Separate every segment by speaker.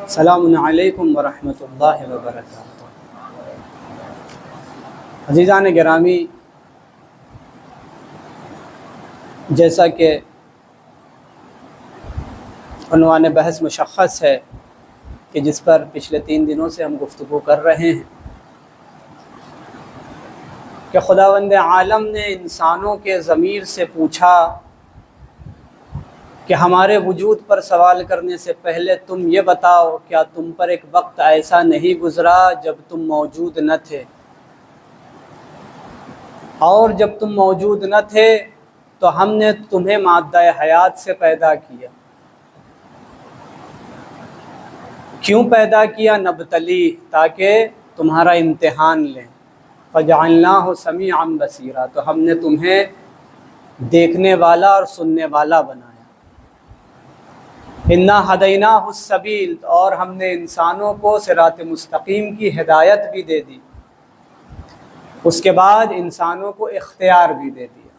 Speaker 1: السلام علیکم ورحمۃ اللہ وبرکاتہ۔ عزیزان گرامی، جیسا کہ عنوان بحث مشخص ہے کہ جس پر پچھلے 3 دنوں سے ہم گفتگو کر رہے ہیں کہ خداوند عالم نے انسانوں کے ضمیر سے پوچھا کہ ہمارے وجود پر سوال کرنے سے پہلے تم یہ بتاؤ، کیا تم پر ایک وقت ایسا نہیں گزرا جب تم موجود نہ تھے؟ اور جب تم موجود نہ تھے تو ہم نے تمہیں مادہ حیات سے پیدا کیا۔ کیوں پیدا کیا؟ نبتلی، تاکہ تمہارا امتحان لیں۔ فجعلناہ سمیعا بصیرا، تو ہم نے تمہیں دیکھنے والا اور سننے والا بنایا۔ انا ہدیناہ السبیل، اور ہم نے انسانوں کو صراط مستقیم کی ہدایت بھی دے دی، اس کے بعد انسانوں کو اختیار بھی دے دیا۔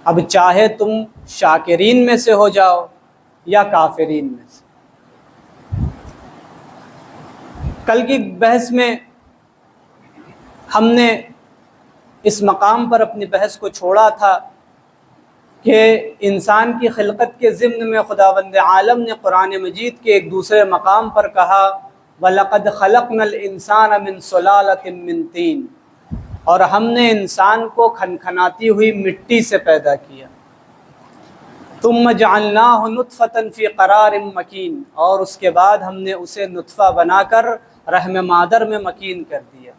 Speaker 1: اب چاہے تم شاکرین میں سے ہو جاؤ یا کافرین میں سے۔ کل کی بحث میں ہم نے اس مقام پر اپنی بحث کو چھوڑا تھا کہ انسان کی خلقت کے ضمن میں خداوند عالم نے قرآن مجید کے ایک دوسرے مقام پر کہا وَلَقَدْ خَلَقْنَا الْإِنسَانَ مِنْ صُلَالَةٍ مِّن طِينٍ، اور ہم نے انسان کو کھنکھناتی ہوئی مٹی سے پیدا کیا۔ ثُمَّ جَعَلْنَاهُ نُطْفَةً فِي قَرَارٍ مَّكِينٍ، اور اس کے بعد ہم نے اسے نطفہ بنا کر رحم مادر میں مکین کر دیا۔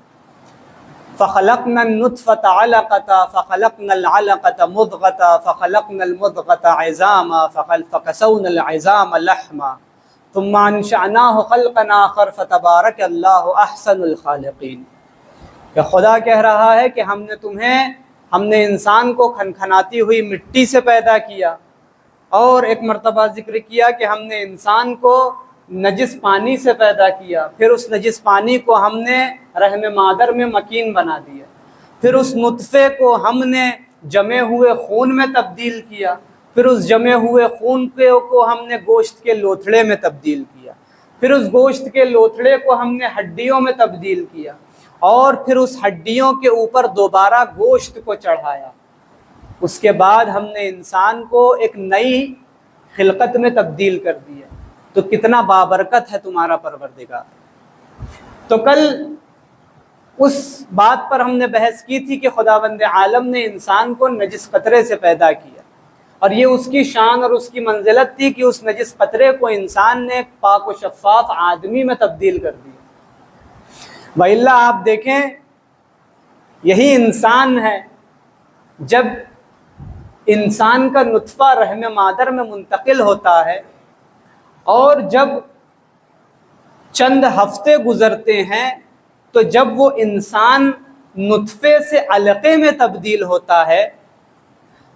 Speaker 1: فخلقنا النطفة علقة فخلقنا العلقة مضغة فخلقنا المضغة عظاما فكسونا العظام لحما ثم انشأناه خلقا آخر فتبارك الله احسن الخالقين۔ کہ خدا کہہ رہا ہے کہ ہم نے انسان کو کھنکھناتی ہوئی مٹی سے پیدا کیا، اور ایک مرتبہ ذکر کیا کہ ہم نے انسان کو نجس پانی سے پیدا کیا، پھر اس نجس پانی کو ہم نے رحم مادر میں مکین بنا دیا، پھر اس نطفے کو ہم نے جمے ہوئے خون میں تبدیل کیا، پھر اس جمے ہوئے خون کو ہم نے گوشت کے لوتھڑے میں تبدیل کیا، پھر اس گوشت کے لوتھڑے کو ہم نے ہڈیوں میں تبدیل کیا، اور پھر اس ہڈیوں کے اوپر دوبارہ گوشت کو چڑھایا۔ اس کے بعد ہم نے انسان کو ایک نئی خلقت میں تبدیل کر دیا۔ تو کتنا بابرکت ہے تمہارا پروردگار۔ تو کل اس بات پر ہم نے بحث کی تھی کہ خداوند عالم نے انسان کو نجس قطرے سے پیدا کیا، اور یہ اس کی شان اور اس کی منزلت تھی کہ اس نجس قطرے کو انسان نے پاک و شفاف آدمی میں تبدیل کر دیا۔ وَإِلَّا آپ دیکھیں، یہی انسان ہے، جب انسان کا نطفہ رحم مادر میں منتقل ہوتا ہے اور جب چند ہفتے گزرتے ہیں تو جب وہ انسان نطفے سے علقے میں تبدیل ہوتا ہے،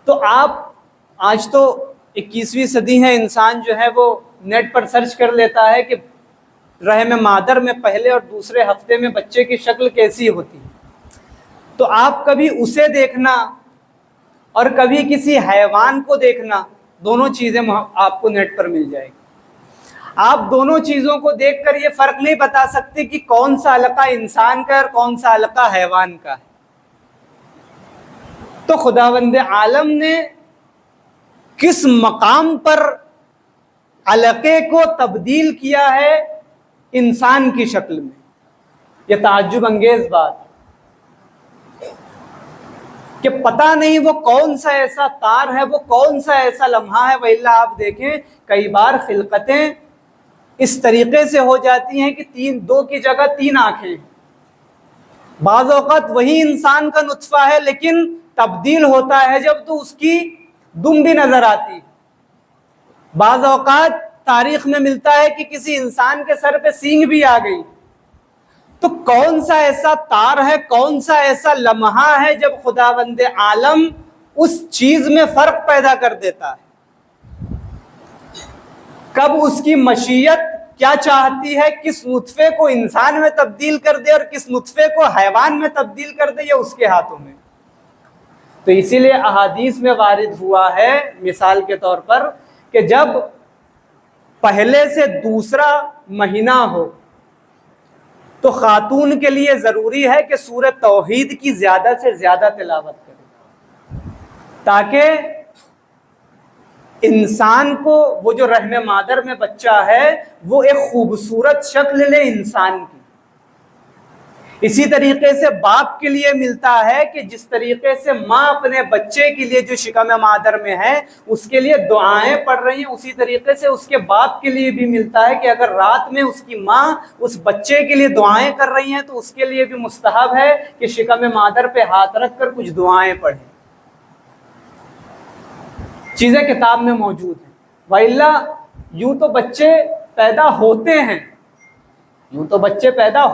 Speaker 1: تو آپ آج تو 21ویں صدی ہے، انسان جو ہے وہ نیٹ پر سرچ کر لیتا ہے کہ رحم مادر میں پہلے اور دوسرے ہفتے میں بچے کی شکل کیسی ہوتی ہے۔ تو آپ کبھی اسے دیکھنا اور کبھی کسی حیوان کو دیکھنا، دونوں چیزیں آپ کو نیٹ پر مل جائے گی۔ آپ دونوں چیزوں کو دیکھ کر یہ فرق نہیں بتا سکتے کہ کون سا علقہ انسان کا اور کون سا علقہ حیوان کا ہے۔ تو خداوند عالم نے کس مقام پر علقے کو تبدیل کیا ہے انسان کی شکل میں، یہ تعجب انگیز بات ہے کہ پتہ نہیں وہ کون سا ایسا تار ہے، وہ کون سا ایسا لمحہ ہے۔ وَإِلَّا آپ دیکھیں کئی بار خلقتیں اس طریقے سے ہو جاتی ہیں کہ 2 کی جگہ 3 آنکھیں ہیں۔ بعض اوقات وہی انسان کا نطفہ ہے لیکن تبدیل ہوتا ہے جب تو اس کی دم بھی نظر آتی۔ بعض اوقات تاریخ میں ملتا ہے کہ کسی انسان کے سر پہ سینگ بھی آ گئی۔ تو کون سا ایسا تار ہے، کون سا ایسا لمحہ ہے جب خداوند عالم اس چیز میں فرق پیدا کر دیتا ہے؟ کب اس کی مشیت کیا چاہتی ہے، کس نطفے کو انسان میں تبدیل کر دے اور کس نطفے کو حیوان میں تبدیل کر دے، یہ اس کے ہاتھوں میں۔ تو اسی لیے احادیث میں وارد ہوا ہے مثال کے طور پر کہ جب پہلے سے دوسرا مہینہ ہو تو خاتون کے لیے ضروری ہے کہ سورہ توحید کی زیادہ سے زیادہ تلاوت کرے، تاکہ انسان کو وہ جو رحم مادر میں بچہ ہے وہ ایک خوبصورت شکل لے انسان کی۔ اسی طریقے سے باپ کے لیے ملتا ہے کہ جس طریقے سے ماں اپنے بچے کے لیے جو شکم مادر میں ہے اس کے لیے دعائیں پڑھ رہی ہیں، اسی طریقے سے اس کے باپ کے لیے بھی ملتا ہے کہ اگر رات میں اس کی ماں اس بچے کے لیے دعائیں کر رہی ہیں تو اس کے لیے بھی مستحب ہے کہ شکم مادر پہ ہاتھ رکھ کر کچھ دعائیں پڑھیں۔ چیزیں کتاب میں موجود ہیں، وَإِلَّا یوں تو بچے پیدا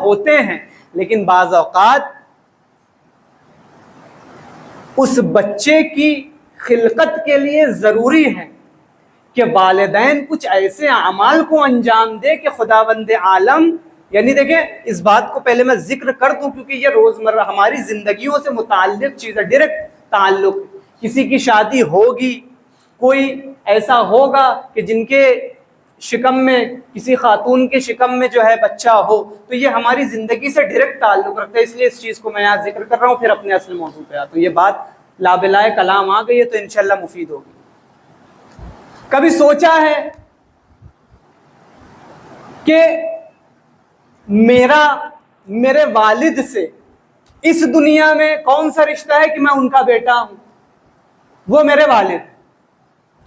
Speaker 1: ہوتے ہیں لیکن بعض اوقات اس بچے کی خلقت کے لیے ضروری ہے کہ والدین کچھ ایسے اعمال کو انجام دے کہ خداوند عالم، یعنی دیکھیں اس بات کو پہلے میں ذکر کر دوں کیونکہ یہ روزمرہ ہماری زندگیوں سے متعلق چیز ہے، ڈائریکٹ تعلق۔ کسی کی شادی ہوگی، کوئی ایسا ہوگا کہ جن کے شکم میں، کسی خاتون کے شکم میں جو ہے بچہ ہو، تو یہ ہماری زندگی سے ڈائریکٹ تعلق رکھتا ہے، اس لیے اس چیز کو میں یہاں ذکر کر رہا ہوں، پھر اپنے اصل موضوع پہ آتا ہوں۔ یہ بات لابلائے کلام آ گئی ہے تو انشاءاللہ مفید ہوگی۔ کبھی سوچا ہے کہ میرے والد سے اس دنیا میں کون سا رشتہ ہے کہ میں ان کا بیٹا ہوں؟ وہ میرے والد،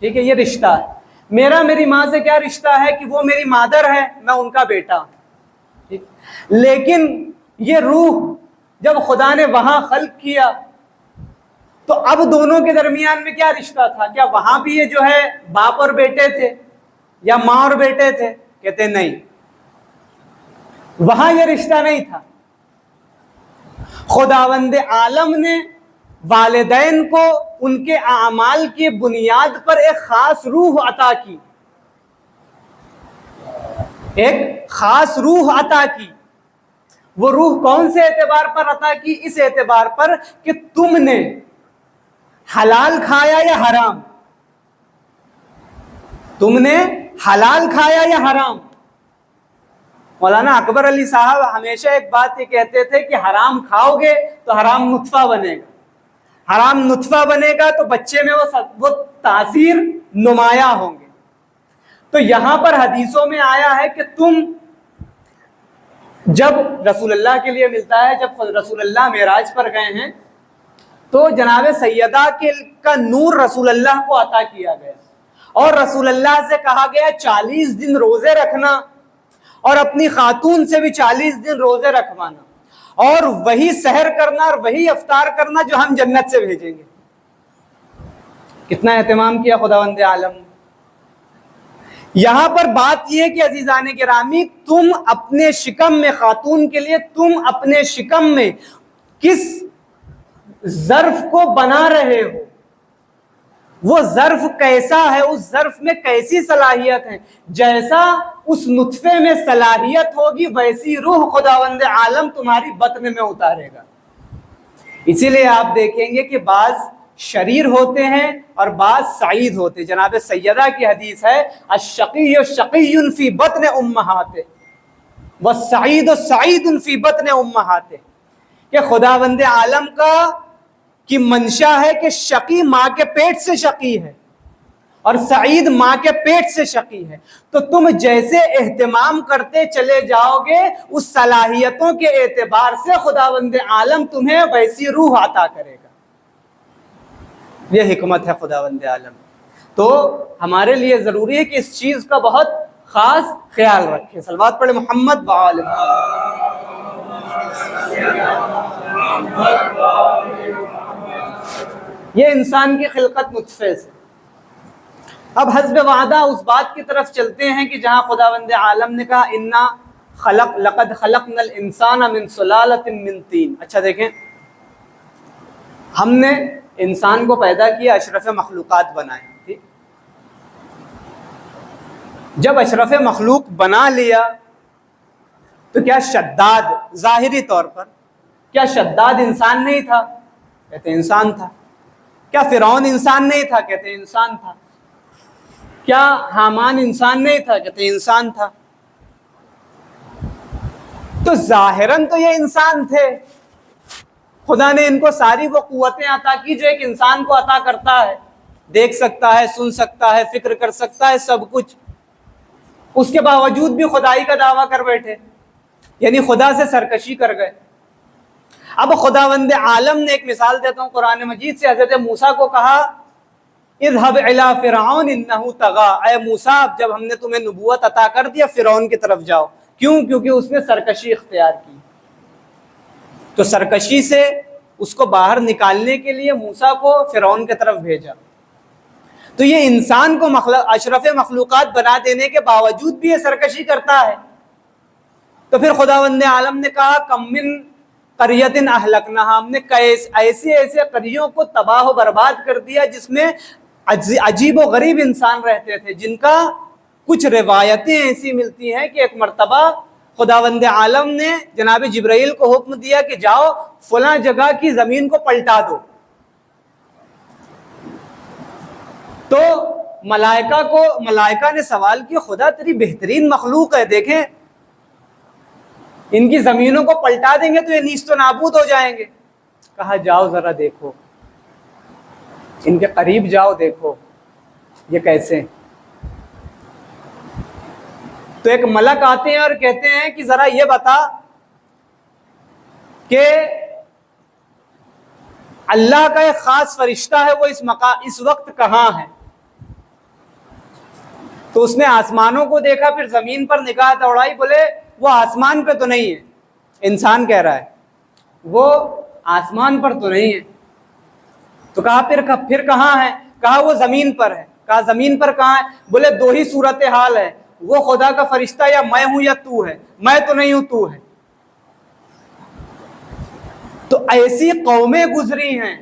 Speaker 1: ٹھیک ہے، یہ رشتہ ہے۔ میری ماں سے کیا رشتہ ہے کہ وہ میری مادر ہے، میں ان کا بیٹا ہوں، ٹھیک۔ لیکن یہ روح جب خدا نے وہاں خلق کیا تو اب دونوں کے درمیان میں کیا رشتہ تھا؟ کیا وہاں بھی یہ جو ہے باپ اور بیٹے تھے یا ماں اور بیٹے تھے؟ کہتے نہیں، وہاں یہ رشتہ نہیں تھا۔ خداوند عالم نے والدین کو ان کے اعمال کی بنیاد پر ایک خاص روح عطا کی، ایک خاص روح عطا کی۔ وہ روح کون سے اعتبار پر عطا کی؟ اس اعتبار پر کہ تم نے حلال کھایا یا حرام، تم نے حلال کھایا یا حرام۔ مولانا اکبر علی صاحب ہمیشہ ایک بات یہ کہتے تھے کہ حرام کھاؤ گے تو حرام نطفہ بنے گا، حرام نطفہ بنے گا تو بچے میں وہ تاثیر نمایاں ہوں گے۔ تو یہاں پر حدیثوں میں آیا ہے کہ تم جب رسول اللہ کے لیے ملتا ہے، جب رسول اللہ معراج پر گئے ہیں تو جناب سیدہ کا نور رسول اللہ کو عطا کیا گیا اور رسول اللہ سے کہا گیا 40 دن روزے رکھنا اور اپنی خاتون سے بھی 40 دن روزے رکھوانا اور وہی سحر کرنا اور وہی افطار کرنا جو ہم جنت سے بھیجیں گے۔ کتنا اہتمام کیا خداوند عالم نے۔ یہاں پر بات یہ ہے کہ عزیزان گرامی، تم اپنے شکم میں، خاتون کے لیے تم اپنے شکم میں کس ظرف کو بنا رہے ہو، وہ ظرف کیسا ہے، اس ظرف میں کیسی صلاحیت ہے، جیسا اس نطفے میں صلاحیت ہوگی ویسی روح خداوند عالم تمہاری بطن میں اتارے گا۔ اسی لیے آپ دیکھیں گے کہ بعض شریر ہوتے ہیں اور بعض سعید ہوتے ہیں۔ جناب سیدہ کی حدیث ہے الشقی شقی فی بطن امہاتہ والسعید سعید فی بطن امہاتہ، کہ خداوند عالم کی منشا ہے کہ شقی ماں کے پیٹ سے شقی ہے اور سعید ماں کے پیٹ سے شقی ہے۔ تو تم جیسے اہتمام کرتے چلے جاؤ گے اس صلاحیتوں کے اعتبار سے خداوند عالم تمہیں ویسی روح عطا کرے گا۔ یہ حکمت ہے خداوند عالم۔ تو ہمارے لیے ضروری ہے کہ اس چیز کا بہت خاص خیال رکھیں۔ صلوات پڑھیں محمد وآل یہ انسان کی خلقت نطفے سے۔ اب حسب وعدہ اس بات کی طرف چلتے ہیں کہ جہاں خداوند عالم نے کہا لقد خلقنا الانسان من سلالۃ من طین۔ اچھا دیکھیں، ہم نے انسان کو پیدا کیا، اشرف مخلوقات بنائے، ٹھیک؟ جب اشرف مخلوق بنا لیا تو کیا شداد، ظاہری طور پر کیا شداد انسان نہیں تھا؟ کہتے انسان تھا۔ کیا فرعون انسان نہیں تھا؟ کہتے انسان تھا۔ کیا حامان انسان نہیں تھا؟ کہتے انسان تھا۔ تو ظاہراً تو یہ انسان تھے، خدا نے ان کو ساری وہ قوتیں عطا کی جو ایک انسان کو عطا کرتا ہے، دیکھ سکتا ہے، سن سکتا ہے، فکر کر سکتا ہے، سب کچھ۔ اس کے باوجود بھی خدائی کا دعویٰ کر بیٹھے، یعنی خدا سے سرکشی کر گئے۔ اب خداوند عالم نے، ایک مثال دیتا ہوں قرآن مجید سے، حضرت موسیٰ کو کہا اذهب الى فرعون انه طغى، اے موسیٰ جب ہم نے تمہیں نبوت عطا کر دیا فرعون کی طرف جاؤ۔ کیوں؟ کیونکہ اس نے سرکشی اختیار کی۔ تو سرکشی سے اس کو باہر نکالنے کے لیے موسیٰ کو فرعون کی طرف بھیجا۔ تو یہ انسان کو اشرف مخلوقات بنا دینے کے باوجود بھی یہ سرکشی کرتا ہے۔ تو پھر خداوند عالم نے کہا کم من قریۃ اہلکناھا، ہم نے ایسے قریوں کو تباہ و برباد کر دیا جس میں عجیب و غریب انسان رہتے تھے، جن کا کچھ روایتیں ایسی ملتی ہیں کہ ایک مرتبہ خداوند عالم نے جناب جبرائیل کو حکم دیا کہ جاؤ فلاں جگہ کی زمین کو پلٹا دو۔ تو ملائکہ نے سوال کیا خدا تیری بہترین مخلوق ہے، دیکھیں ان کی زمینوں کو پلٹا دیں گے تو یہ نیست و نابود ہو جائیں گے۔ کہا جاؤ ذرا دیکھو، ان کے قریب جاؤ دیکھو یہ کیسے۔ تو ایک ملک آتے ہیں اور کہتے ہیں کہ ذرا یہ بتا کہ اللہ کا ایک خاص فرشتہ ہے وہ اس وقت کہاں ہے؟ تو اس نے آسمانوں کو دیکھا، پھر زمین پر نگاہ دوڑائی، بولے وہ آسمان پہ تو نہیں ہے، انسان کہہ رہا ہے وہ آسمان پر تو نہیں ہے۔ تو کہا پھر کہاں ہے؟ کہا وہ زمین پر ہے۔ کہا زمین پر کہاں ہے؟ بولے دو ہی صورتحال ہے، وہ خدا کا فرشتہ یا میں ہوں یا تو ہے، میں تو نہیں ہوں تو ہے۔ تو ایسی قومیں گزری ہیں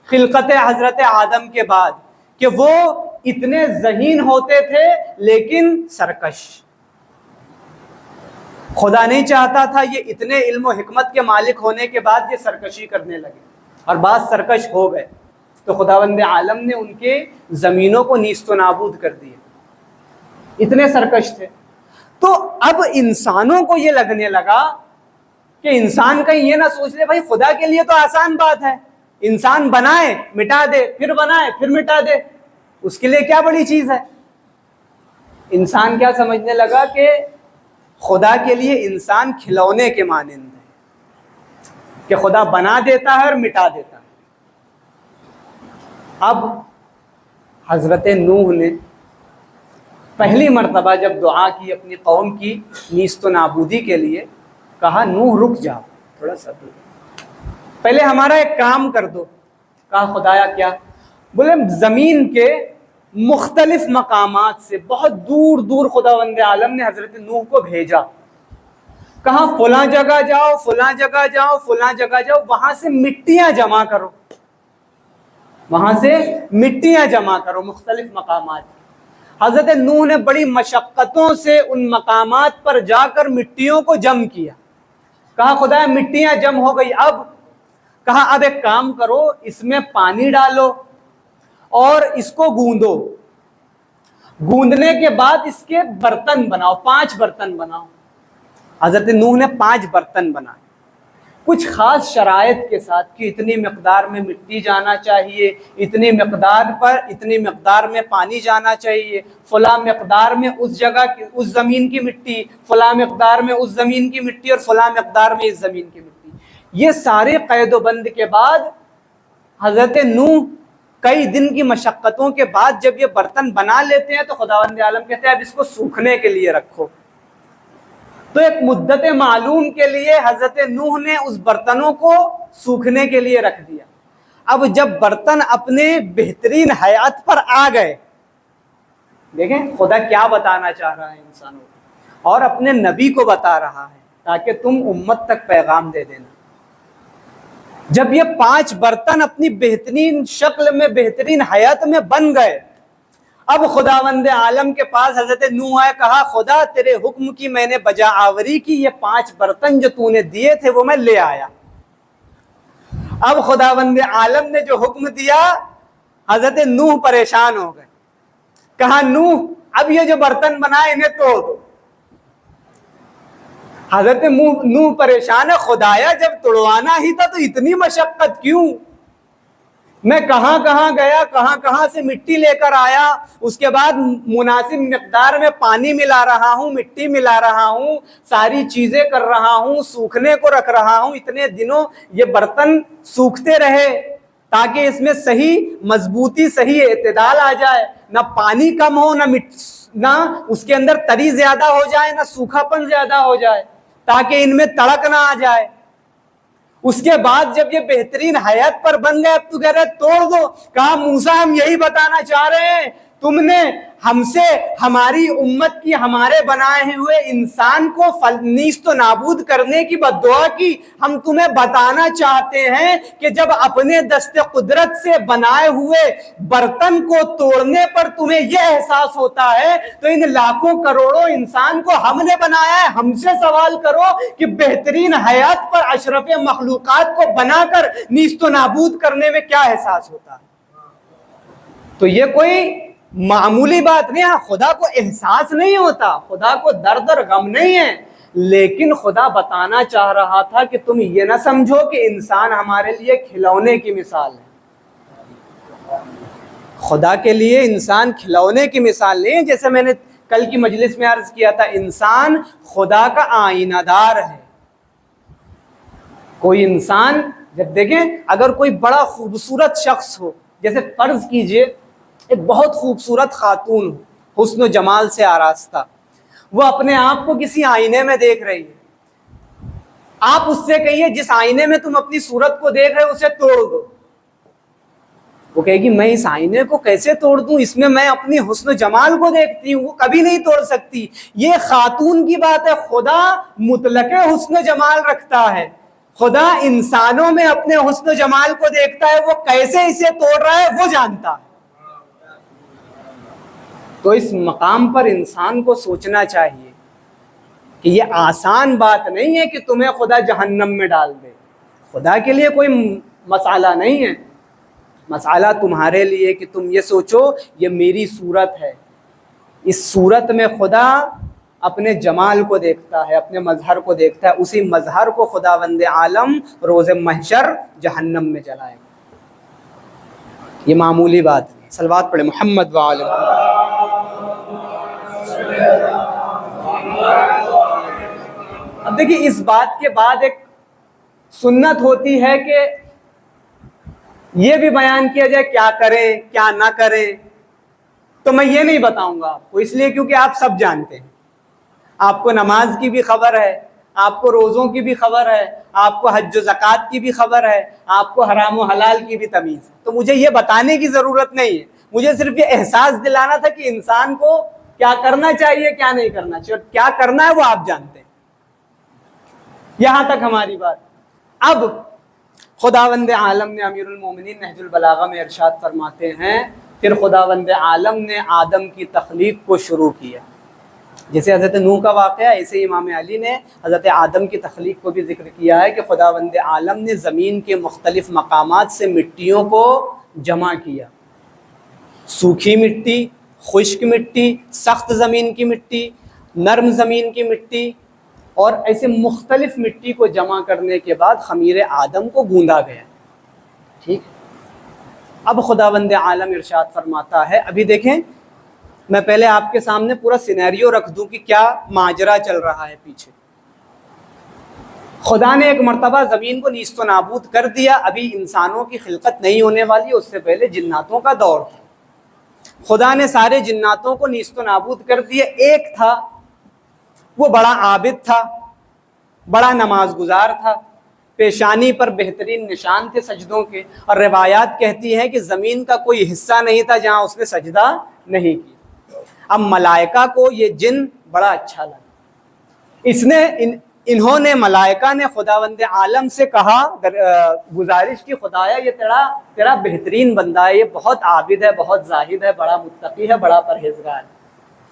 Speaker 1: خلقت حضرت آدم کے بعد کہ وہ اتنے ذہین ہوتے تھے لیکن سرکش۔ خدا نہیں چاہتا تھا یہ اتنے علم و حکمت کے مالک ہونے کے بعد یہ سرکشی کرنے لگے، اور بعض سرکش ہو گئے تو خداوند عالم نے ان کے زمینوں کو نیست و نابود کر دیا، اتنے سرکش تھے۔ تو اب انسانوں کو یہ لگنے لگا کہ انسان کہیں یہ نہ سوچ لے بھائی خدا کے لیے تو آسان بات ہے، انسان بنائے مٹا دے، پھر بنائے پھر مٹا دے، اس کے لیے کیا بڑی چیز ہے۔ انسان کیا سمجھنے لگا کہ خدا کے لیے انسان کھلونے کے مانند ہے، کہ خدا بنا دیتا ہے اور مٹا دیتا ہے۔ اب حضرت نوح نے پہلی مرتبہ جب دعا کی اپنی قوم کی نیست و نابودی کے لیے، کہا نوح رک جاؤ تھوڑا سا، پہلے ہمارا ایک کام کر دو۔ کہا خدایا کیا؟ بولے زمین کے مختلف مقامات سے بہت دور دور خداوند عالم نے حضرت نوح کو بھیجا، کہا فلاں جگہ جاؤ، فلاں جگہ جاؤ، فلاں جگہ جاؤ، وہاں سے مٹیاں جمع کرو، وہاں سے مٹیاں جمع کرو مختلف مقامات۔ حضرت نوح نے بڑی مشقتوں سے ان مقامات پر جا کر مٹیوں کو جمع کیا۔ کہا خدا مٹیاں جمع ہو گئی، کہا اب ایک کام کرو، اس میں پانی ڈالو اور اس کو گوندو، گوندنے کے بعد اس کے برتن بناؤ، 5 برتن بناؤ۔ حضرت نوح نے 5 برتن بنائے، کچھ خاص شرائط کے ساتھ کہ اتنی مقدار میں مٹی جانا چاہیے، اتنی مقدار میں پانی جانا چاہیے، فلاں مقدار میں اس جگہ کی اس زمین کی مٹی، فلاں مقدار میں اس زمین کی مٹی، اور فلاں مقدار میں اس زمین کی مٹی۔ یہ سارے قید و بند کے بعد حضرت نوح کئی دن کی مشقتوں کے بعد جب یہ برتن بنا لیتے ہیں تو خداوند عالم کہتے ہیں اب اس کو سوکھنے کے لیے رکھو۔ تو ایک مدت معلوم کے لیے حضرت نوح نے اس برتنوں کو سوکھنے کے لیے رکھ دیا۔ اب جب برتن اپنے بہترین حیات پر آ گئے، دیکھیں خدا کیا بتانا چاہ رہا ہے انسانوں کو، اور اپنے نبی کو بتا رہا ہے تاکہ تم امت تک پیغام دے دینا۔ جب یہ 5 برتن اپنی بہترین شکل میں بہترین حیات میں بن گئے، اب خداوند عالم کے پاس حضرت نوح آئے، کہا خدا تیرے حکم کی میں نے بجا آوری کی، یہ 5 برتن جو تو نے دیے تھے وہ میں لے آیا۔ اب خداوند عالم نے جو حکم دیا حضرت نوح پریشان ہو گئے، کہا نوح اب یہ جو برتن بنائے انہیں توڑ دو. حضرت نوح پریشان ہے, خدایا جب توڑوانا ہی تھا تو اتنی مشقت کیوں؟ میں کہاں کہاں گیا, کہاں کہاں سے مٹی لے کر آیا, اس کے بعد مناسب مقدار میں پانی ملا رہا ہوں, مٹی ملا رہا ہوں, ساری چیزیں کر رہا ہوں, سوکھنے کو رکھ رہا ہوں. اتنے دنوں یہ برتن سوکھتے رہے تاکہ اس میں صحیح مضبوطی, صحیح اعتدال آ جائے, نہ پانی کم ہو, نہ اس کے اندر تری زیادہ ہو جائے, نہ سوکھا پن زیادہ ہو جائے, تاکہ ان میں تڑک نہ آ جائے. اس کے بعد جب یہ بہترین حیات پر بن گئے, اب تو کہہ رہے توڑ دو. کہا موسیٰ ہم یہی بتانا چاہ رہے ہیں, تم نے ہم سے ہماری امت کی, ہمارے بنائے ہوئے انسان کو نیست و نابود کرنے کی بد دعا کی. ہم تمہیں بتانا چاہتے ہیں کہ جب اپنے دست قدرت سے بنائے ہوئے برتن کو توڑنے پر تمہیں یہ احساس ہوتا ہے تو ان لاکھوں کروڑوں انسان کو ہم نے بنایا ہے, ہم سے سوال کرو کہ بہترین حیات پر اشرف مخلوقات کو بنا کر نیست و نابود کرنے میں کیا احساس ہوتا ہے. تو یہ کوئی معمولی بات نہیں ہے. خدا کو احساس نہیں ہوتا, خدا کو درد اور غم نہیں ہے, لیکن خدا بتانا چاہ رہا تھا کہ تم یہ نہ سمجھو کہ انسان ہمارے لیے کھلونے کی مثال ہے. خدا کے لیے انسان کھلونے کی مثال نہیں ہے. جیسے میں نے کل کی مجلس میں عرض کیا تھا, انسان خدا کا آئینہ دار ہے. کوئی انسان جب دیکھیں, اگر کوئی بڑا خوبصورت شخص ہو, جیسے فرض کیجئے ایک بہت خوبصورت خاتون ہو, حسن و جمال سے آراستہ, وہ اپنے آپ کو کسی آئینے میں دیکھ رہی ہے. آپ اس سے کہیے جس آئینے میں تم اپنی صورت کو دیکھ رہے ہو اسے توڑ دو. وہ کہے گی میں اس آئینے کو کیسے توڑ دوں, اس میں اپنی حسن و جمال کو دیکھتی ہوں. وہ کبھی نہیں توڑ سکتی. یہ خاتون کی بات ہے. خدا مطلق حسن و جمال رکھتا ہے. خدا انسانوں میں اپنے حسن و جمال کو دیکھتا ہے, وہ کیسے اسے توڑ رہا ہے وہ جانتا ہے. تو اس مقام پر انسان کو سوچنا چاہیے کہ یہ آسان بات نہیں ہے کہ تمہیں خدا جہنم میں ڈال دے. خدا کے لیے کوئی مسئلہ نہیں ہے. مسئلہ تمہارے لیے کہ تم یہ سوچو یہ میری صورت ہے, اس صورت میں خدا اپنے جمال کو دیکھتا ہے, اپنے مظہر کو دیکھتا ہے. اسی مظہر کو خداوند عالم روز محشر جہنم میں جلائے گا. یہ معمولی بات نہیں. صلوات پڑھے محمد وآل اب دیکھیے اس بات کے بعد ایک سنت ہوتی ہے کہ یہ بھی بیان کیا جائے کیا کریں کیا نہ کریں. تو میں یہ نہیں بتاؤں گا آپ کو, اس لیے کیونکہ آپ سب جانتے ہیں. آپ کو نماز کی بھی خبر ہے, آپ کو روزوں کی بھی خبر ہے, آپ کو حج و زکوٰۃ کی بھی خبر ہے, آپ کو حرام و حلال کی بھی تمیز ہے. تو مجھے یہ بتانے کی ضرورت نہیں ہے. مجھے صرف یہ احساس دلانا تھا کہ انسان کو کیا کرنا چاہیے کیا نہیں کرنا چاہیے, اور کیا کرنا ہے وہ آپ جانتے ہیں. یہاں تک ہماری بات. اب خداوند عالم نے امیر المومنین نہج البلاغہ میں ارشاد فرماتے ہیں, پھر خداوند عالم نے آدم کی تخلیق کو شروع کیا. جیسے حضرت نوح کا واقعہ, ایسے امام علی نے حضرت آدم کی تخلیق کو بھی ذکر کیا ہے کہ خداوند عالم نے زمین کے مختلف مقامات سے مٹیوں کو جمع کیا. سوکھی مٹی, خشک مٹی, سخت زمین کی مٹی, نرم زمین کی مٹی, اور ایسے مختلف مٹی کو جمع کرنے کے بعد خمیر آدم کو گوندا گیا. ٹھیک. اب خداوند عالم ارشاد فرماتا ہے, ابھی دیکھیں میں پہلے آپ کے سامنے پورا سینیریو رکھ دوں کہ کیا ماجرا چل رہا ہے پیچھے. خدا نے ایک مرتبہ زمین کو نیست و نابود کر دیا. ابھی انسانوں کی خلقت نہیں ہونے والی, اس سے پہلے جناتوں کا دور تھا. خدا نے سارے جناتوں کو نیست و نابود کر دیا. ایک تھا وہ بڑا عابد تھا, بڑا نماز گزار تھا, پیشانی پر بہترین نشان تھے سجدوں کے, اور روایات کہتی ہیں کہ زمین کا کوئی حصہ نہیں تھا جہاں اس نے سجدہ نہیں کیا. اب ملائکہ کو یہ جن بڑا اچھا لگا. انہوں نے ملائکہ نے خداوند عالم سے کہا, گزارش کی, خدایا یہ تیرا بہترین بندہ ہے, یہ بہت عابد ہے, بہت زاہد ہے, بڑا متقی ہے, بڑا پرہیزگار ہے.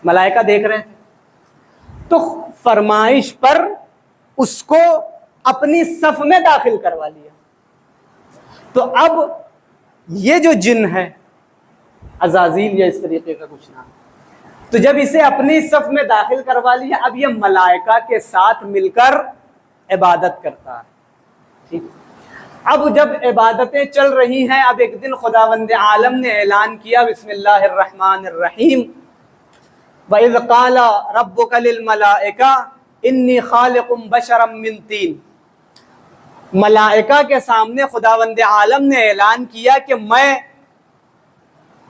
Speaker 1: ملائکہ دیکھ رہے تھے تو فرمائش پر اس کو اپنی صف میں داخل کروا لیا. تو اب یہ جو جن ہے عزازیل یا اس طریقے کا کچھ نام, تو جب اسے اپنی صف میں داخل کروا لیا، اب یہ ملائکہ کے ساتھ مل کر عبادت کرتا ہے. ٹھیک. اب جب عبادتیں چل رہی ہیں، اب ایک دن خداوند عالم نے اعلان کیا، بسم اللہ الرحمن الرحیم، وَإِذْ قَالَ رَبُّكَ لِلْمَلَائِكَةِ إِنِّي خَالِقٌ بَشَرًا مِّن طِينٍ. ملائکہ کے سامنے خداوند عالم نے اعلان کیا کہ میں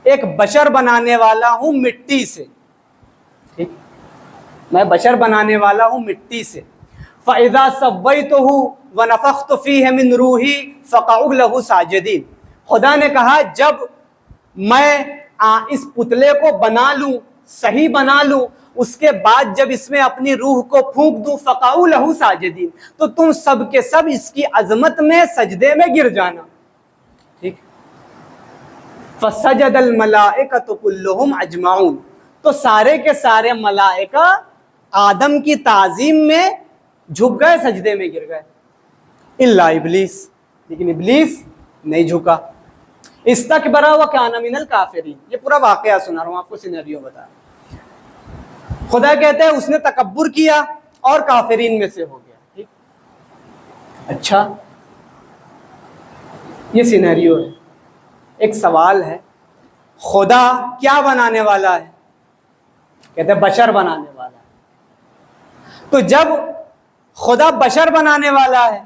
Speaker 1: ایک بشر بنانے والا ہوں مٹی سے. ٹھیک، میں بشر بنانے والا ہوں مٹی سے. فَإِذَا سَوَّيْتُهُ وَنَفَخْتُ فِيهِ مِن رُوحِي فَقَعُوا لَهُ سَاجِدِينَ. خدا نے کہا جب میں اس پتلے کو بنا لوں، صحیح بنا لوں، اس کے بعد جب اس میں اپنی روح کو پھونک دوں، فَقَعُوا لَهُ سَاجِدِينَ، تو تم سب کے سب اس کی عظمت میں سجدے میں گر جانا. ٹھیک. فَسَجَدَ الْمَلَائِكَةُ كُلُّهُمْ أَجْمَعُونَ. تو سارے کے سارے ملائکہ آدم کی تعظیم میں جھک گئے، سجدے میں گر گئے، الا ابلیس، لیکن ابلیس نہیں جھکا. استکبر وکان من الکافرین. یہ پورا واقعہ سنا رہا ہوں آپ کو، سینیریو بتا رہا ہوں. خدا کہتے ہیں اس نے تکبر کیا اور کافرین میں سے ہو گیا. ٹھیک. اچھا، یہ سینیریو ہے. ایک سوال ہے، خدا کیا بنانے والا ہے؟ کہتے ہیں بشر بنانے والا ہے. تو جب خدا بشر بنانے والا ہے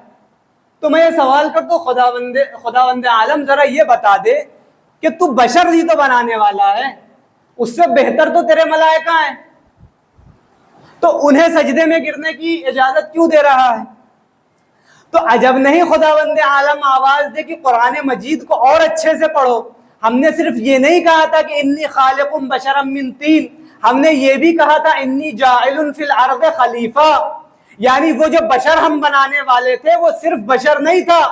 Speaker 1: تو میں یہ سوال کرتا ہوں، خداوند عالم ذرا یہ بتا دے کہ تو بشر ہی تو بنانے والا ہے، اس سے بہتر تو تیرے ملائکہ ہیں، تو انہیں سجدے میں گرنے کی اجازت کیوں دے رہا ہے؟ تو عجب نہیں خداوند عالم آواز دے کہ قرآن مجید کو اور اچھے سے پڑھو. ہم نے صرف یہ نہیں کہا تھا کہ انی خالق بشرا من طین، ہم نے یہ بھی کہا تھا انی جاعل فی الارض خلیفہ. یعنی وہ جو بشر ہم بنانے والے تھے وہ صرف بشر نہیں تھا،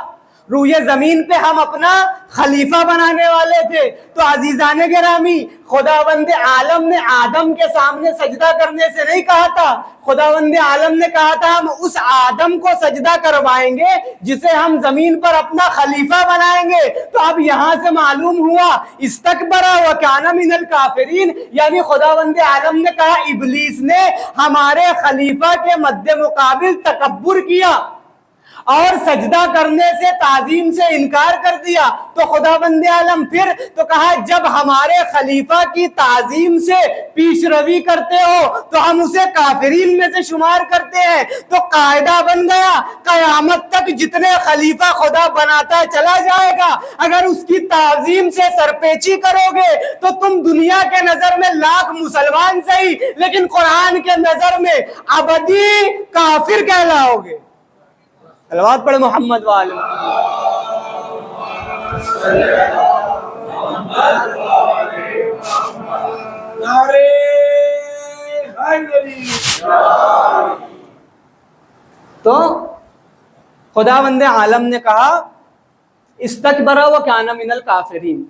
Speaker 1: روئے زمین پہ ہم اپنا خلیفہ بنانے والے تھے. تو عزیزان گرامی، خداوند عالم نے آدم کے سامنے سجدہ کرنے سے نہیں کہا تھا، خداوند عالم نے کہا تھا ہم اس آدم کو سجدہ کروائیں گے جسے ہم زمین پر اپنا خلیفہ بنائیں گے. تو اب یہاں سے معلوم ہوا استکبر وکان من الکافرین، یعنی خداوند عالم نے کہا ابلیس نے ہمارے خلیفہ کے مد مقابل تکبر کیا اور سجدہ کرنے سے، تعظیم سے انکار کر دیا. تو خداوند عالم پھر تو کہا جب ہمارے خلیفہ کی تعظیم سے پیش روی کرتے ہو تو ہم اسے کافرین میں سے شمار کرتے ہیں. تو قاعدہ بن گیا، قیامت تک جتنے خلیفہ خدا بناتا چلا جائے گا، اگر اس کی تعظیم سے سرپیچی کرو گے تو تم دنیا کے نظر میں لاکھ مسلمان صحیح، لیکن قرآن کے نظر میں ابدی کافر کہلاؤ گے. صلوات پڑھ محمد وآل تو خداوند عالم نے کہا استکبر وکان من الکافرین.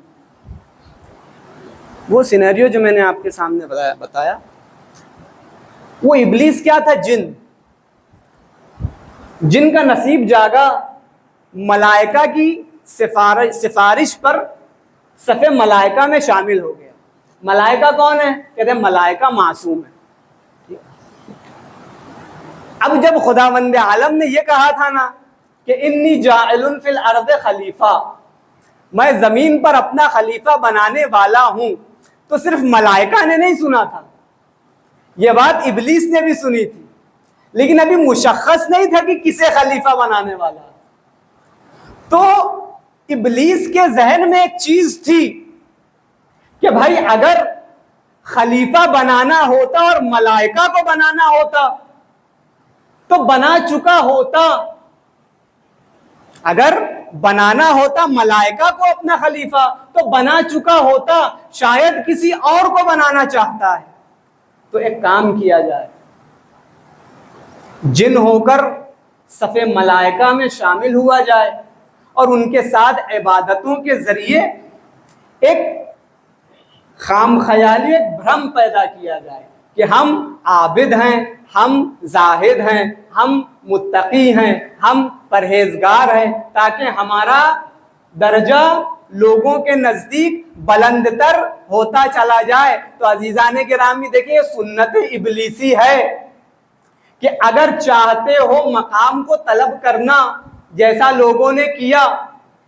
Speaker 1: وہ سینیریو جو میں نے آپ کے سامنے بتایا، وہ ابلیس کیا تھا؟ جن کا نصیب جاگا ملائکہ کی سفارش پر صف ملائکہ میں شامل ہو گیا. ملائکہ کون ہے؟ کہتے ہیں ملائکہ معصوم ہے. اب جب خداوند عالم نے یہ کہا تھا نا کہ انی جاعل فی الارض خلیفہ، میں زمین پر اپنا خلیفہ بنانے والا ہوں، تو صرف ملائکہ نے نہیں سنا تھا، یہ بات ابلیس نے بھی سنی تھی، لیکن ابھی مشخص نہیں تھا کہ کسے خلیفہ بنانے والا. تو ابلیس کے ذہن میں ایک چیز تھی کہ بھائی اگر خلیفہ بنانا ہوتا اور ملائکہ کو بنانا ہوتا تو بنا چکا ہوتا. اگر بنانا ہوتا ملائکہ کو اپنا خلیفہ تو بنا چکا ہوتا، شاید کسی اور کو بنانا چاہتا ہے. تو ایک کام کیا جائے، جن ہو کر صف ملائکہ میں شامل ہوا جائے اور ان کے ساتھ عبادتوں کے ذریعے ایک خام خیالی، ایک بھرم پیدا کیا جائے کہ ہم عابد ہیں، ہم زاہد ہیں، ہم متقی ہیں، ہم پرہیزگار ہیں، تاکہ ہمارا درجہ لوگوں کے نزدیک بلند تر ہوتا چلا جائے. تو عزیزان گرامی دیکھیے سنت ابلیسی ہے کہ اگر چاہتے ہو مقام کو طلب کرنا جیسا لوگوں نے کیا,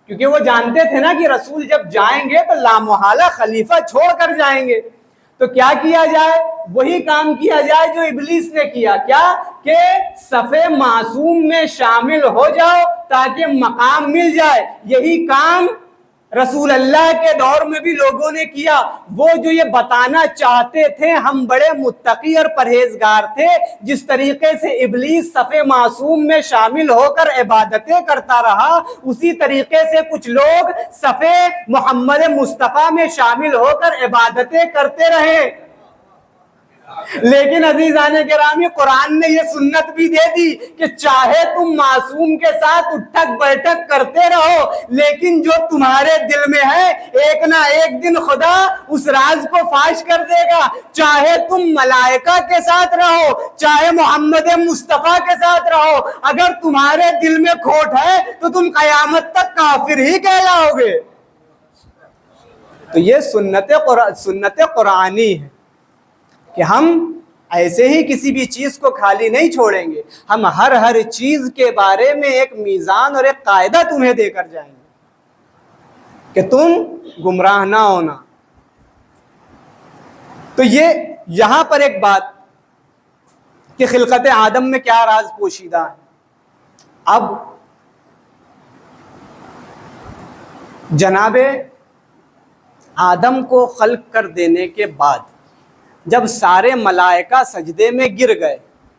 Speaker 1: کیونکہ وہ جانتے تھے نا کہ رسول جب جائیں گے تو لامحالہ خلیفہ چھوڑ کر جائیں گے, تو کیا کیا جائے, وہی کام کیا جائے جو ابلیس نے کیا. کیا کہ صف معصوم میں شامل ہو جاؤ تاکہ مقام مل جائے. یہی کام رسول اللہ کے دور میں بھی لوگوں نے کیا. وہ جو یہ بتانا چاہتے تھے ہم بڑے متقی اور پرہیزگار تھے, جس طریقے سے ابلیس صف معصوم میں شامل ہو کر عبادتیں کرتا رہا, اسی طریقے سے کچھ لوگ صف محمد مصطفیٰ میں شامل ہو کر عبادتیں کرتے رہے. لیکن عزیزان گرامی قرآن نے یہ سنت بھی دے دی کہ چاہے تم معصوم کے ساتھ اٹھک بیٹھک کرتے رہو, لیکن جو تمہارے دل میں ہے ایک نہ ایک دن خدا اس راز کو فاش کر دے گا. چاہے تم ملائکہ کے ساتھ رہو, چاہے محمد مصطفیٰ کے ساتھ رہو, اگر تمہارے دل میں کھوٹ ہے تو تم قیامت تک کافر ہی کہلاؤ گے. تو یہ سنت قرآنی ہے کہ ہم ایسے ہی کسی بھی چیز کو خالی نہیں چھوڑیں گے. ہم ہر چیز کے بارے میں ایک میزان اور ایک قاعدہ تمہیں دے کر جائیں گے کہ تم گمراہ نہ ہونا. تو یہ یہاں پر ایک بات کہ خلقت آدم میں کیا راز پوشیدہ ہے. اب جناب آدم کو خلق کر دینے کے بعد جب سارے ملائکہ سجدے میں گر گئے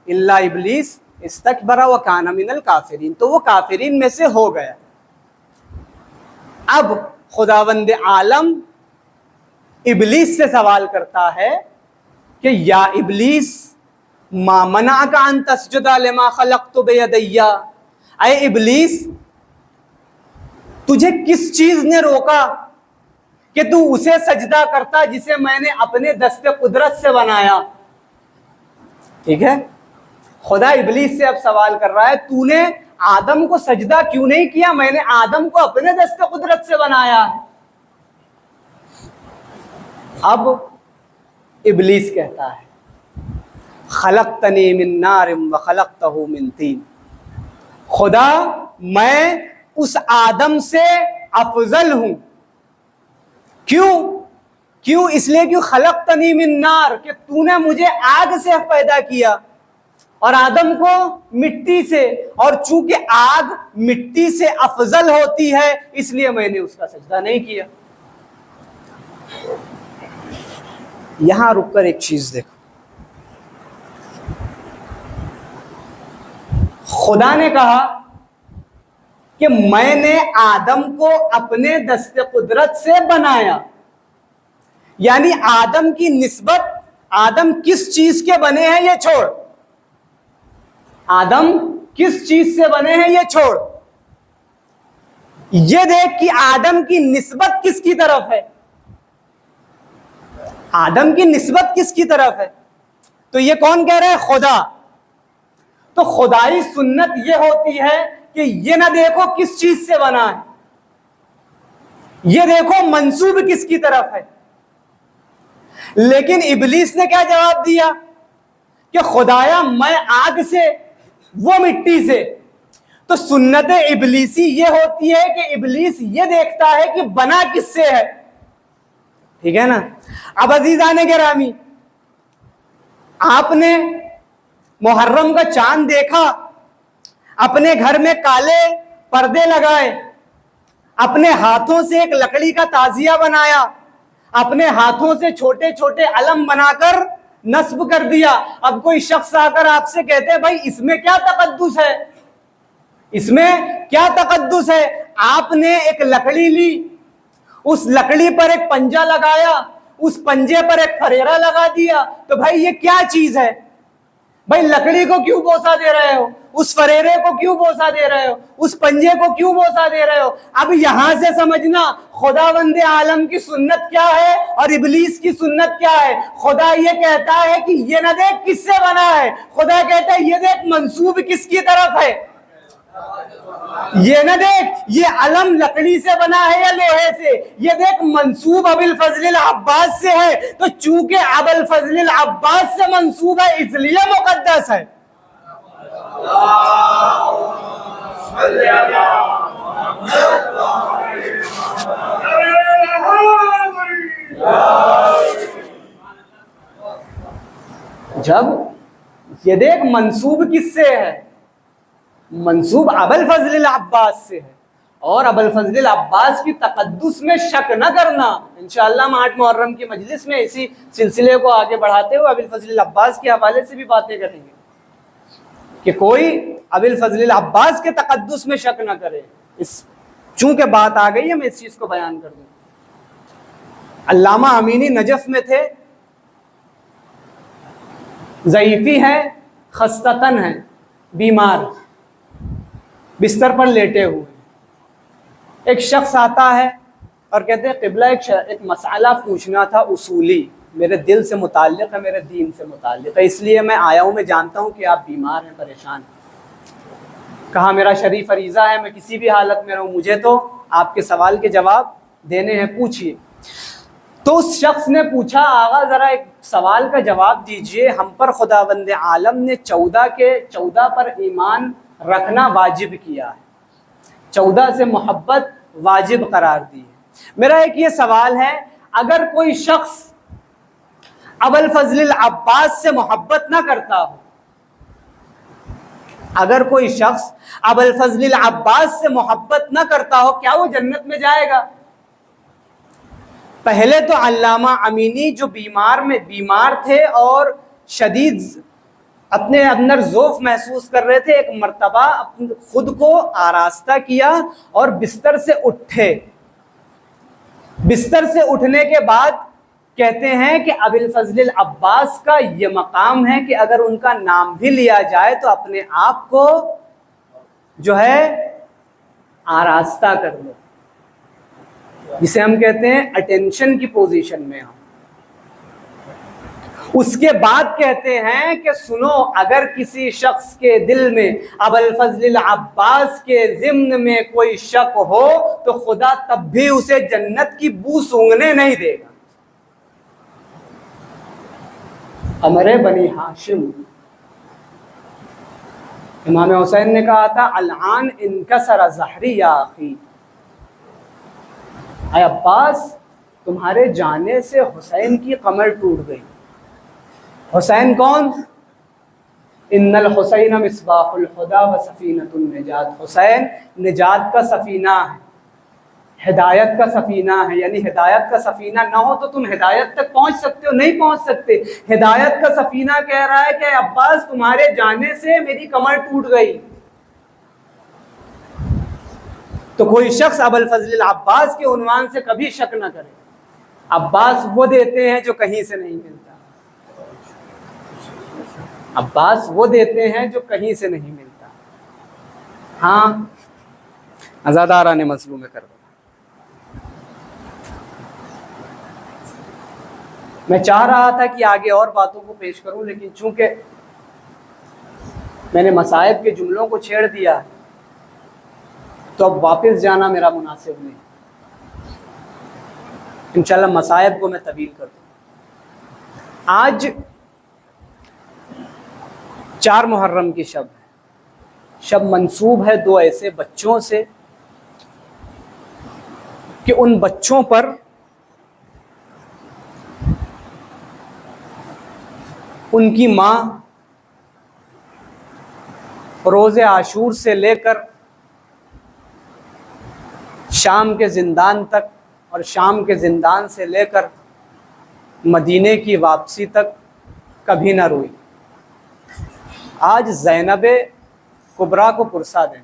Speaker 1: الا ابلیس استکبر وکان من الکافرین, تو وہ کافرین میں سے ہو گیا. اب خداوند عالم ابلیس سے سوال کرتا ہے کہ یا ابلیس ما منعک ان تسجد لما خلقت بیدی, اے ابلیس تجھے کس چیز نے روکا کہ تو اسے سجدہ کرتا جسے میں نے اپنے دست قدرت سے بنایا. ٹھیک ہے, خدا ابلیس سے اب سوال کر رہا ہے تو نے آدم کو سجدہ کیوں نہیں کیا, میں نے آدم کو اپنے دست قدرت سے بنایا. اب ابلیس کہتا ہے خلقتنی من نار وخلقتہ من طین, خدا میں اس آدم سے افضل ہوں. کیوں اس لیے کہ خلقتنی من نار, کہ تو نے مجھے آگ سے پیدا کیا اور آدم کو مٹی سے, اور چونکہ آگ مٹی سے افضل ہوتی ہے اس لیے میں نے اس کا سجدہ نہیں کیا. یہاں رک کر ایک چیز دیکھو, خدا نے کہا کہ میں نے آدم کو اپنے دست قدرت سے بنایا, یعنی آدم کی نسبت, آدم کس چیز کے بنے ہیں یہ چھوڑ, آدم کس چیز سے بنے ہیں یہ چھوڑ, یہ دیکھ کہ آدم کی نسبت کس کی طرف ہے, آدم کی نسبت کس کی طرف ہے. تو یہ کون کہہ رہا ہے, خدا. تو خدائی سنت یہ ہوتی ہے کہ یہ نہ دیکھو کس چیز سے بنا ہے, یہ دیکھو منسوب کس کی طرف ہے. لیکن ابلیس نے کیا جواب دیا کہ خدایا میں آگ سے وہ مٹی سے. تو سنت ابلیسی یہ ہوتی ہے کہ ابلیس یہ دیکھتا ہے کہ بنا کس سے ہے. ٹھیک ہے نا. اب عزیزان گرامی آپ نے محرم کا چاند دیکھا, اپنے گھر میں کالے پردے لگائے, اپنے ہاتھوں سے ایک لکڑی کا تعزیہ بنایا, اپنے ہاتھوں سے چھوٹے چھوٹے علم بنا کر نصب کر دیا. اب کوئی شخص آ کر آپ سے کہتے ہیں بھائی اس میں کیا تقدس ہے, اس میں کیا تقدس ہے. آپ نے ایک لکڑی لی, اس لکڑی پر ایک پنجہ لگایا, اس پنجے پر ایک فریرہ لگا دیا, تو بھائی یہ کیا چیز ہے؟ بھائی لکڑی کو کیوں بوسا دے رہے ہو, اس فریرے کو کیوں بوسا دے رہے ہو, اس پنجے کو کیوں بوسا دے رہے ہو؟ اب یہاں سے سمجھنا خداوند عالم کی سنت کیا ہے اور ابلیس کی سنت کیا ہے. خدا یہ کہتا ہے کہ یہ نہ دیکھ کس سے بنا ہے, خدا کہتا ہے یہ دیکھ منسوب کس کی طرف ہے. یہ نہ دیکھ یہ علم لکڑی سے بنا ہے یا لوہے سے، یہ دیکھ منسوب ابو الفضل العباس سے ہے، تو چونکہ ابو الفضل العباس سے منسوب ہے اس لیے مقدس ہے۔ جب یہ دیکھ منسوب کس سے ہے؟ منسوب ابو الفضل العباس سے ہے، اور ابو الفضل العباس کی تقدس میں شک نہ کرنا۔ انشاءاللہ ہم 8 محرم کی مجلس میں اسی سلسلے کو آگے بڑھاتے ہوئے ابو الفضل العباس کے حوالے سے بھی باتیں کریں گے کہ کوئی ابو الفضل العباس کے تقدس میں شک نہ کرے۔ چونکہ بات آ گئی ہے میں اس چیز کو بیان کر دوں۔ علامہ امینی نجف میں تھے، ضعیفی ہے، خستتن ہے، بیمار، بستر پر لیٹے ہوئے۔ ایک شخص آتا ہے اور کہتے ہیں قبلہ ایک مسئلہ پوچھنا تھا اصولی، میرے دل سے متعلق ہے، میرے دین سے متعلق ہے، اس لیے میں آیا ہوں، میں جانتا ہوں کہ آپ بیمار ہیں، پریشان ہیں۔ کہا میرا شریف فریضہ ہے، میں کسی بھی حالت میں رہوں، مجھے تو آپ کے سوال کے جواب دینے ہیں، پوچھیے۔ تو اس شخص نے پوچھا آغا ذرا ایک سوال کا جواب دیجئے، ہم پر خداوند عالم نے 14 پر ایمان رکھنا واجب کیا ہے، 14 سے محبت واجب قرار دی ہے۔ میرا ایک یہ سوال ہے، اگر کوئی شخص ابو الفضل العباس سے محبت نہ کرتا ہو، اگر کوئی شخص ابو الفضل العباس سے محبت نہ کرتا ہو، کیا وہ جنت میں جائے گا؟ پہلے تو علامہ امینی جو بیمار تھے اور شدید اپنے اندر ضعف محسوس کر رہے تھے، ایک مرتبہ خود کو آراستہ کیا اور بستر سے اٹھے۔ بستر سے اٹھنے کے بعد کہتے ہیں کہ ابو الفضل العباس کا یہ مقام ہے کہ اگر ان کا نام بھی لیا جائے تو اپنے آپ کو جو ہے آراستہ کر لو، جسے ہم کہتے ہیں اٹینشن کی پوزیشن میں ہم۔ اس کے بعد کہتے ہیں کہ سنو، اگر کسی شخص کے دل میں ابو الفضل العباس کے ضمن میں کوئی شک ہو تو خدا تب بھی اسے جنت کی بو سونگھنے نہیں دے گا۔ امر بنی ہاشم، امام حسین نے کہا تھا الآن انکسر ظہری یا اخی، اے عباس تمہارے جانے سے حسین کی کمر ٹوٹ گئی۔ حسین کون؟ ان الحسین مصباح الہدی و سفینۃ النجات، حسین نجات کا سفینہ ہے، ہدایت کا سفینہ ہے، یعنی ہدایت کا سفینہ نہ ہو تو تم ہدایت تک پہنچ سکتے ہو؟ نہیں پہنچ سکتے۔ ہدایت کا سفینہ کہہ رہا ہے کہ عباس تمہارے جانے سے میری کمر ٹوٹ گئی۔ تو کوئی شخص ابو الفضل العباس کے عنوان سے کبھی شک نہ کرے۔ عباس وہ دیتے ہیں جو کہیں سے نہیں ملتا، عباس وہ دیتے ہیں جو کہیں سے نہیں ملتا۔ ہاں عزاداران مظلوم کربلا، میں چاہ رہا تھا کہ آگے اور باتوں کو پیش کروں، لیکن چونکہ میں نے مصائب کے جملوں کو چھیڑ دیا تو اب واپس جانا میرا مناسب نہیں۔ انشاءاللہ مصائب کو میں طویل کر دوں۔ آج 4 محرم کی شب ہے، شب منسوب ہے 2 ایسے بچوں سے کہ ان بچوں پر ان کی ماں روز عاشور سے لے کر شام کے زندان تک اور شام کے زندان سے لے کر مدینے کی واپسی تک کبھی نہ روئی۔ آج زینب کبریٰ کو پرسا دیں۔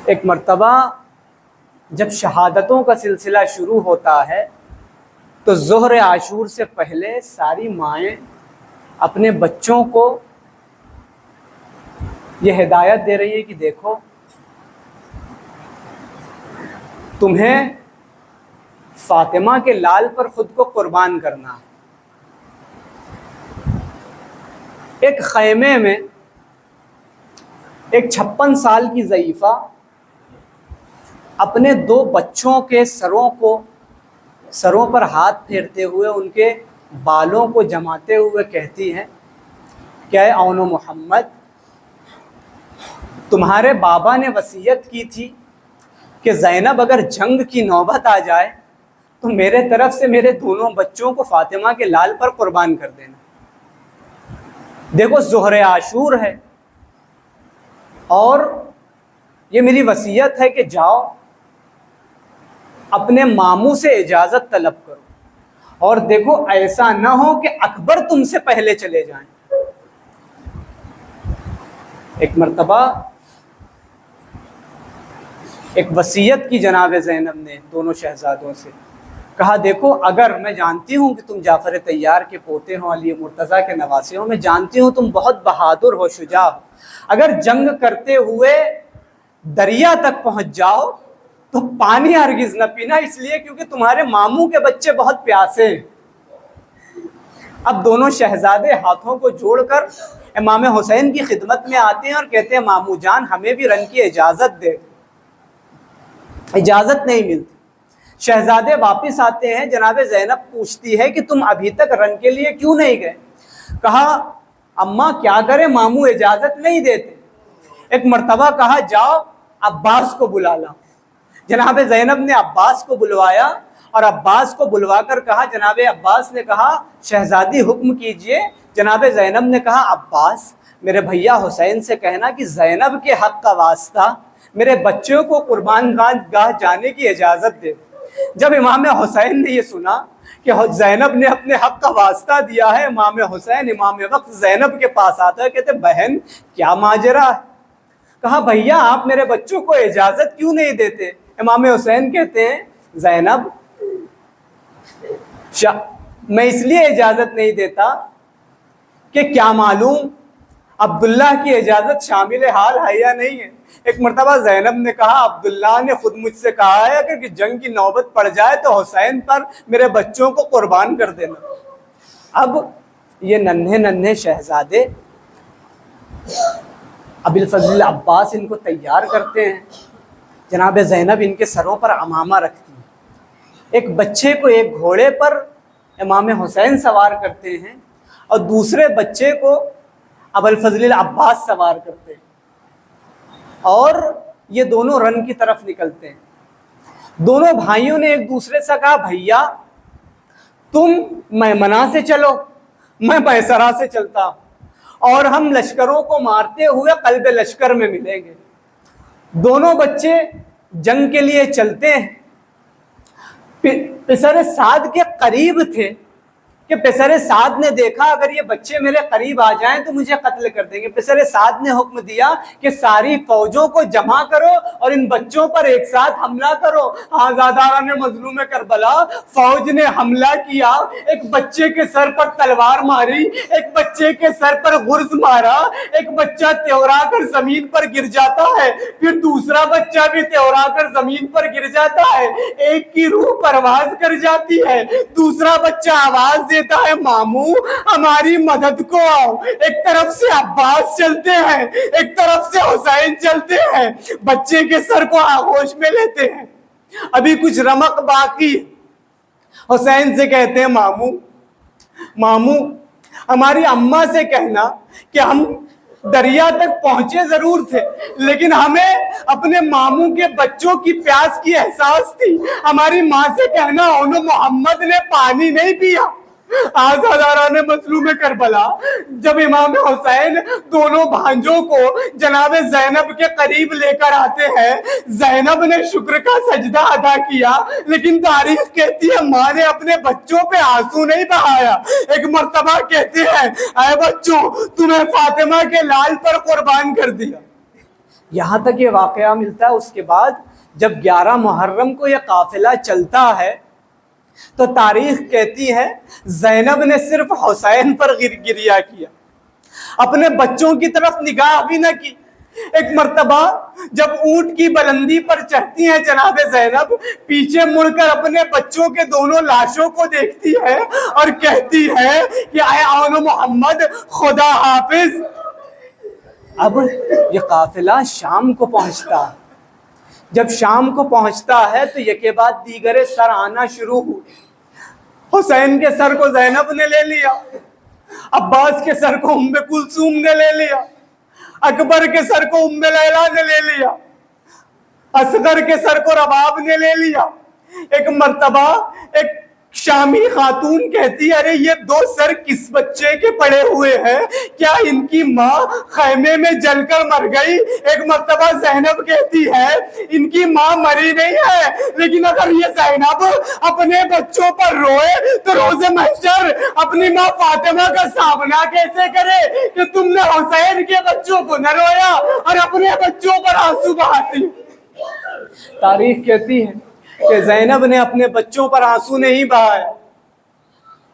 Speaker 1: ایک مرتبہ جب شہادتوں کا سلسلہ شروع ہوتا ہے تو ظہر عاشور سے پہلے ساری مائیں اپنے بچوں کو یہ ہدایت دے رہی ہے کہ دیکھو تمہیں فاطمہ کے لال پر خود کو قربان کرنا ہے، ایک خیمے میں ایک 56 سال کی ضعیفہ اپنے 2 بچوں کے سروں پر ہاتھ پھیرتے ہوئے ان کے بالوں کو جماتے ہوئے کہتی ہیں کہ اے اون و محمد، تمہارے بابا نے وصیت کی تھی کہ زینب اگر جنگ کی نوبت آ جائے تو میرے طرف سے میرے دونوں بچوں کو فاطمہ کے لال پر قربان کر دینا۔ دیکھو ظہر عاشور ہے اور یہ میری وصیت ہے کہ جاؤ اپنے ماموں سے اجازت طلب کرو، اور دیکھو ایسا نہ ہو کہ اکبر تم سے پہلے چلے جائیں۔ ایک مرتبہ ایک وصیت کی جناب زینب نے دونوں شہزادوں سے، کہا دیکھو اگر میں جانتی ہوں کہ تم جعفر طیار کے پوتے ہو، علی مرتضیٰ کے نواسے ہو، میں جانتی ہوں تم بہت بہادر ہو، شجاع ہو، اگر جنگ کرتے ہوئے دریا تک پہنچ جاؤ تو پانی ہرگز نہ پینا، اس لیے کیونکہ تمہارے ماموں کے بچے بہت پیاسے ہیں۔ اب دونوں شہزادے ہاتھوں کو جوڑ کر امام حسین کی خدمت میں آتے ہیں اور کہتے ہیں ماموں جان ہمیں بھی رن کی اجازت دے۔ اجازت نہیں ملتی۔ شہزادے واپس آتے ہیں، جناب زینب پوچھتی ہے کہ تم ابھی تک رن کے لیے کیوں نہیں گئے؟ کہا اماں کیا کرے، ماموں اجازت نہیں دیتے۔ ایک مرتبہ کہا جاؤ عباس کو بلا لاؤ۔ جناب زینب نے عباس کو بلوایا اور عباس کو بلوا کر کہا، جناب عباس نے کہا شہزادی حکم کیجئے۔ جناب زینب نے کہا عباس میرے بھیا حسین سے کہنا کہ زینب کے حق کا واسطہ میرے بچوں کو قربان گاہ جانے کی اجازت دے۔ جب امام حسین نے یہ سنا کہ زینب نے اپنے حق کا واسطہ دیا ہے، امام حسین امام وقت زینب کے پاس آتا ہے، کہتے بہن کیا ماجرا ہے؟ کہا بھیا آپ میرے بچوں کو اجازت کیوں نہیں دیتے؟ امام حسین کہتے ہیں زینب میں اس لیے اجازت نہیں دیتا کہ کیا معلوم عبداللہ کی اجازت شامل حال ہے یا نہیں ہے۔ ایک مرتبہ زینب نے کہا عبداللہ نے خود مجھ سے کہا ہے کہ جنگ کی نوبت پڑ جائے تو حسین پر میرے بچوں کو قربان کر دینا۔ اب یہ ننھے شہزادے ابی الفضل عباس ان کو تیار کرتے ہیں، جناب زینب ان کے سروں پر عمامہ رکھتی ہیں، ایک بچے کو ایک گھوڑے پر امام حسین سوار کرتے ہیں اور دوسرے بچے کو ابو الفضل عباس سوار کرتے ہیں، اور یہ دونوں رن کی طرف نکلتے ہیں۔ دونوں بھائیوں نے ایک دوسرے سے کہا بھیا تم میمنہ سے چلو، میں میسرہ سے چلتا ہوں، اور ہم لشکروں کو مارتے ہوئے قلب لشکر میں ملیں گے۔ دونوں بچے جنگ کے لیے چلتے ہیں۔ پسر سعد کے قریب تھے کہ پسر سعد نے دیکھا اگر یہ بچے میرے قریب آ جائیں تو مجھے قتل کر دیں گے۔ پسر سعد نے حکم دیا کہ ساری فوجوں کو جمع کرو اور ان بچوں پر ایک ساتھ حملہ کرو۔ آزاداران مظلوم کربلا فوج نے حملہ کیا، ایک بچے کے سر پر تلوار ماری، ایک بچے کے سر پر غرز مارا، ایک بچہ تیورا کر زمین پر گر جاتا ہے، پھر دوسرا بچہ بھی تیورا کر زمین پر گر جاتا ہے، ایک کی روح پرواز کر جاتی ہے، دوسرا بچہ آواز دیتا ہے ماموں ہماری مدد کو آؤ۔ ایک طرف سے عباس چلتے ہیں، ایک طرف سے حسین چلتے ہیں، بچے کے سر کو آغوش میں لیتے ہیں۔ ابھی کچھ رمق باقی، حسین سے کہتے ہیں ماموں ہماری اماں سے کہنا کہ ہم دریا تک پہنچے ضرور تھے لیکن ہمیں اپنے ماموں کے بچوں کی پیاس کی احساس تھی، ہماری ماں سے کہنا اونو محمد نے پانی نہیں پیا۔ آزاداران مظلوم کربلا جب امام حسین دونوں بھانجوں کو جناب زینب کے قریب لے کر آتے ہیں، زینب نے شکر کا سجدہ ادا کیا، لیکن تاریخ کہتی ہے ماں نے اپنے بچوں پہ آنسو نہیں بہایا۔ ایک مرتبہ کہتے ہیں اے بچوں تمہیں فاطمہ کے لال پر قربان کر دیا۔ یہاں تک یہ واقعہ ملتا ہے۔ اس کے بعد جب 11 محرم کو یہ قافلہ چلتا ہے تو تاریخ کہتی ہے زینب نے صرف حسین پر گریہ کیا، اپنے بچوں کی طرف نگاہ بھی نہ کی۔ ایک مرتبہ جب اونٹ کی بلندی پر چڑھتی ہیں جناب زینب، پیچھے مڑ کر اپنے بچوں کے دونوں لاشوں کو دیکھتی ہے اور کہتی ہے کہ اے آن محمد خدا حافظ۔ اب یہ قافلہ شام کو پہنچتا ہے، جب شام کو پہنچتا ہے تو یکے بعد دیگر سر آنا شروع ہوئے۔ حسین کے سر کو زینب نے لے لیا، عباس کے سر کو ام کلثوم نے لے لیا، اکبر کے سر کو ام لیلا نے لے لیا، اصغر کے سر کو رباب نے لے لیا۔ ایک مرتبہ ایک شامی خاتون کہتی ہے ارے یہ دو سر کس بچے کے پڑے ہوئے ہیں، کیا ان کی ماں خیمے میں جل کر مر گئی؟ ایک مرتبہ زینب کہتی ہے ان کی ماں مری نہیں ہے، لیکن اگر یہ زینب اپنے بچوں پر روئے تو روز محشر اپنی ماں فاطمہ کا سامنا کیسے کرے کہ تم نے حسین کے بچوں کو نہ رویا اور اپنے بچوں پر آنسو بہاتی۔ تاریخ کہتی ہے کہ زینب نے اپنے بچوں پر آنسو نہیں بہایا،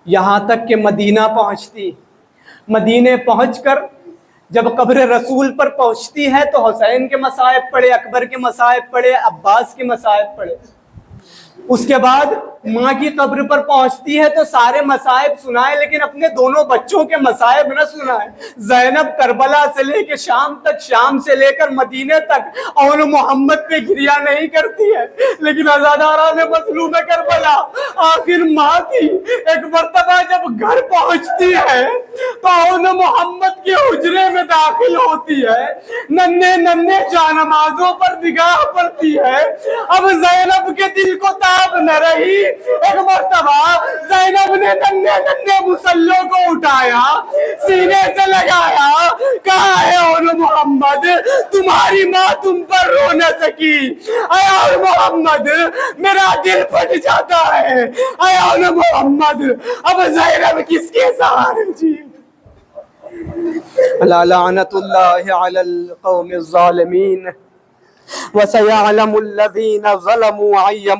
Speaker 1: یہاں تک کہ مدینہ پہنچتی۔ مدینے پہنچ کر جب قبر رسول پر پہنچتی ہے تو حسین کے مصائب پڑھے، اکبر کے مصائب پڑھے، عباس کے مصائب پڑھے۔ اس کے بعد ماں کی قبر پر پہنچتی ہے تو سارے مصائب سنائے لیکن اپنے دونوں بچوں کے مصائب نہ سنائے۔ زینب کربلا سے لے کے شام تک، شام سے لے کر مدینے تک اون محمد پہ گریہ نہیں کرتی ہے، لیکن عزاداران مظلوم کربلا آخر ماں تھی۔ ایک مرتبہ جب گھر پہنچتی ہے تو اون محمد کے حجرے میں داخل ہوتی ہے، ننھے ننھے جانمازوں پر نگاہ پڑتی ہے۔ اب زینب کے دل کو تاب نہ رہی، ایک مرتبہ زینب نے ننھے ننھے مسلوں کو اٹھایا، سینے سے لگایا، کہا ہے اون محمد تمہاری ماں تم پر رو نہ سکی، اے اون محمد میرا دل پھٹ جاتا ہے، اے اون محمد اب زینب کس کے سہارے جی؟ لعنت اللہ علی القوم الظالمین وسيعلم الذين ظلموا أي